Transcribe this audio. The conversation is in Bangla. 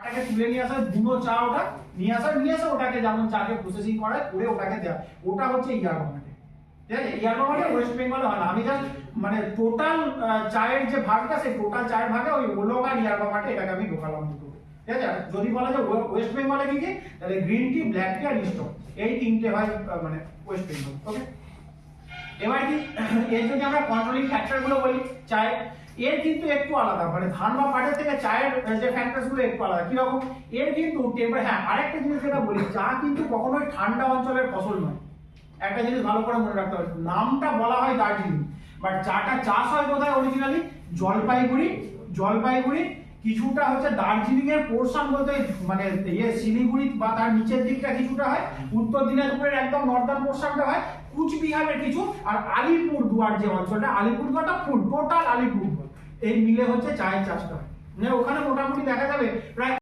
চাটাকে তুলে নিয়ে আসা, বুনো চা ওটা নিয়ে আসা ওটাকে যেমন চাকে প্রসেসিং করে করে ওটাকে দেওয়া, ওটা হচ্ছে ইয়ারবা মার্টে। ঠিক আছে, ইয়ারবা মার্টে ওয়েস্ট বেঙ্গলে হয় না। আমি জাস্ট মানে টোটাল চায়ের যে ভাগটা, সেই টোটাল চায়ের ভাগে ওই ওলং আর ইয়ারবা মার্টে এটাকে আমি ঢোকালাম দুটো। ঠিক আছে, যদি বলা যায় ওয়েস্ট বেঙ্গলে কি কি, তাহলে গ্রিন টি, ব্ল্যাক টি আর স্টক, এই তিনটে হয় মানে ওয়েস্ট বেঙ্গল। ওকে, এবার কি এর যদি আমরা কন্ট্রোলিং ফ্যাক্টর গুলো বলি চায়ের, এর কিন্তু একটু আলাদা, মানে ধান বা পাটের থেকে চায়ের যে ফ্যাক্টরস গুলো একটু আলাদা। কি রকম? এর কিন্তু হ্যাঁ আরেকটা জিনিস যেটা বলি, চা কিন্তু কখনোই ঠান্ডা অঞ্চলের ফসল নয়। একটা জিনিস ভালো করে মনে রাখতে হবে, নামটা বলা হয় দার্জিলিং, বাট চাটা চাষ হয় কোথায় অরিজিনালি? জলপাইগুড়ি, কিছুটা হচ্ছে দার্জিলিং এর পোর্শন বলতে মানে শিলিগুড়ি বা তার নিচের দিকটা কিছুটা হয়, উত্তর দিনাজপুরের একদম নর্দার্ন পোর্শনটা হয়, কুচবিহারের কিছু, আর আলিপুরদুয়ার যে অঞ্চলটা, আলিপুরদুয়ারটা ফুল টোটাল আলিপুরদুয়ার, এই মিলে হচ্ছে চায়ের চাষটা হয়। মানে ওখানে মোটামুটি দেখা যাবে প্রায়